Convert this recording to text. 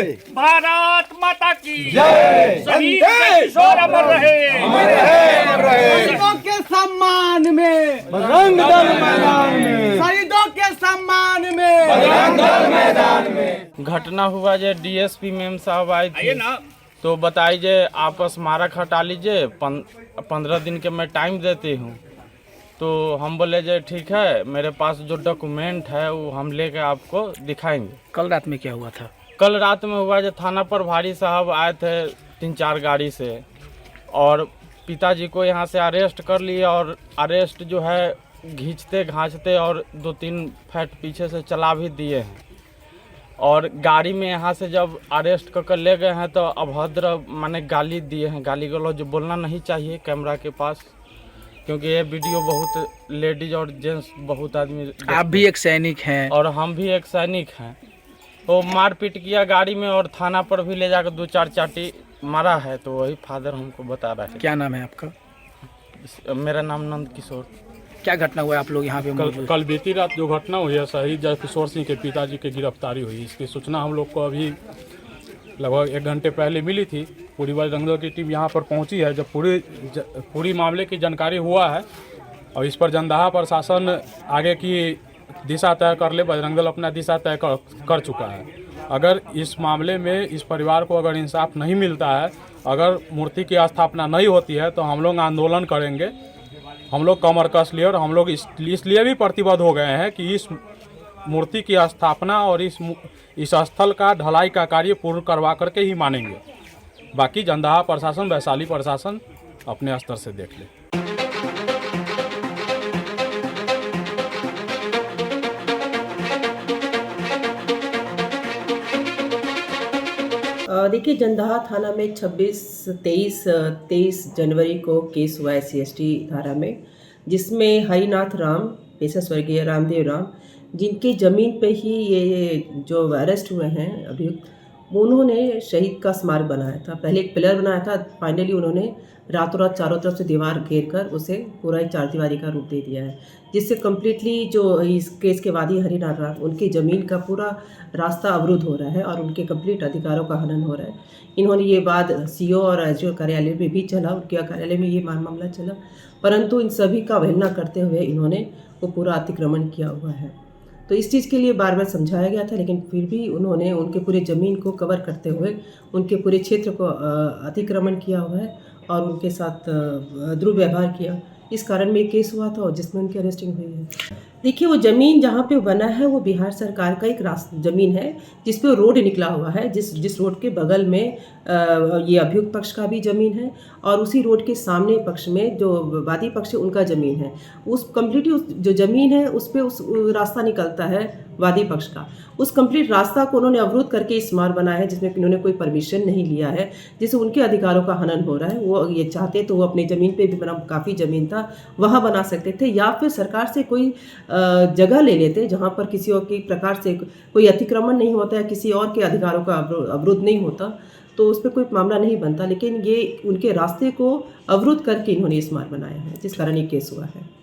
भारत माता की जय। शहीद किशोर अमर रहे, शहीदों के सम्मान में बजरंग दल मैदान में, शहीदों के सम्मान में बजरंग दल मैदान में। घटना हुआ जो डीएसपी मैम साहब आई आइए थी, ना। तो बताइए आप स्मारक हटा लीजिए, 15 दिन के मैं टाइम देती हूँ। तो हम बोले जो ठीक है, मेरे पास जो डॉक्यूमेंट है वो हम लेके आपको दिखाएंगे। कल रात में क्या हुआ था? कल रात में हुआ जो थाना पर भारी साहब आए थे 3-4 गाड़ी से, और पिताजी को यहाँ से अरेस्ट कर लिए, और अरेस्ट जो है घींचते घांचते और 2-3 फैट पीछे से चला भी दिए हैं। और गाड़ी में यहाँ से जब अरेस्ट कर ले गए हैं तो अभद्र माने गाली दिए हैं। गाली गलौज जो बोलना नहीं चाहिए कैमरा के पास, क्योंकि ये वीडियो बहुत लेडीज और जेंट्स बहुत आदमी, आप भी एक सैनिक हैं और हम भी एक सैनिक हैं। वो मारपीट किया गाड़ी में, और थाना पर भी ले जाकर 2-4 चाटी मारा है। तो वही फादर हमको बता रहा है। क्या नाम है आपका? मेरा नाम नंद किशोर। क्या घटना हुआ है आप लोग यहाँ पे मौजूद? कल बीती रात जो घटना हुई है, शहीद जय किशोर सिंह के पिताजी की गिरफ्तारी हुई। इसकी सूचना हम लोग को अभी लगभग 1 घंटे पहले मिली थी। पूरी बजरंग दल की टीम यहाँ पर पहुँची है। जब पूरी मामले की जानकारी हुआ है, और इस पर जनदाहा प्रशासन आगे की दिशा तय कर ले, बजरंग दल अपना दिशा तय कर चुका है। अगर इस मामले में इस परिवार को अगर इंसाफ नहीं मिलता है, अगर मूर्ति की स्थापना नहीं होती है, तो हम लोग आंदोलन करेंगे। हम लोग कमर कस लिए, और हम लोग इसलिए भी प्रतिबद्ध हो गए हैं कि इस मूर्ति की स्थापना और इस स्थल का ढलाई का कार्य पूर्ण करवा करके ही मानेंगे। बाकी जनदाहा प्रशासन, वैशाली प्रशासन अपने स्तर से देख ले। देखिए, जंदाहा थाना में 23 जनवरी को केस हुआ है SC/ST धारा में, जिसमें हरिनाथ राम, पेशा स्वर्गीय रामदेव राम, जिनकी ज़मीन पे ही ये जो अरेस्ट हुए हैं अभियुक्त, उन्होंने शहीद का स्मारक बनाया था। पहले एक पिलर बनाया था, फाइनली उन्होंने रातों रात चारों तरफ से दीवार घेर कर उसे पूरा एक 4 दीवारी का रूप दे दिया है, जिससे कम्प्लीटली जो इस केस के वादी हरिनाथ राम, उनकी ज़मीन का पूरा रास्ता अवरुद्ध हो रहा है और उनके कंप्लीट अधिकारों का हनन हो रहा है। इन्होंने ये बात CO और SDO कार्यालय में भी चला, उनके कार्यालय में ये मामला चला, परंतु इन सभी का अवहेलना करते हुए इन्होंने वो पूरा अतिक्रमण किया हुआ है। तो इस चीज़ के लिए बार बार समझाया गया था, लेकिन फिर भी उन्होंने उनके पूरे ज़मीन को कवर करते हुए उनके पूरे क्षेत्र को अतिक्रमण किया हुआ है और उनके साथ दुर्व्यवहार किया। इस कारण में केस हुआ था, जिसमें उनकी अरेस्टिंग हुई है। देखिए, वो ज़मीन जहाँ पे बना है वो बिहार सरकार का एक ज़मीन है, जिस पे रोड निकला हुआ है, जिस रोड के बगल में ये अभियुक्त पक्ष का भी ज़मीन है, और उसी रोड के सामने पक्ष में जो वादी पक्ष है उनका ज़मीन है। उस कम्प्लीटली उस जो ज़मीन है उस पर उस रास्ता निकलता है वादी पक्ष का। उस कंप्लीट रास्ता को उन्होंने अवरुद्ध करके स्मारक बनाया है, जिसमें इन्होंने कोई परमिशन नहीं लिया है, जिससे उनके अधिकारों का हनन हो रहा है। वो ये चाहते तो वो अपनी ज़मीन पे भी बना, काफ़ी ज़मीन था, वहाँ बना सकते थे, या फिर सरकार से कोई जगह ले लेते जहाँ पर किसी और के प्रकार से कोई अतिक्रमण नहीं होता है, किसी और के अधिकारों का अवरुद्ध नहीं होता, तो उस पर कोई मामला नहीं बनता। लेकिन ये उनके रास्ते को अवरुद्ध करके इन्होंने स्मारक बनाया है, जिस कारण ये केस हुआ है।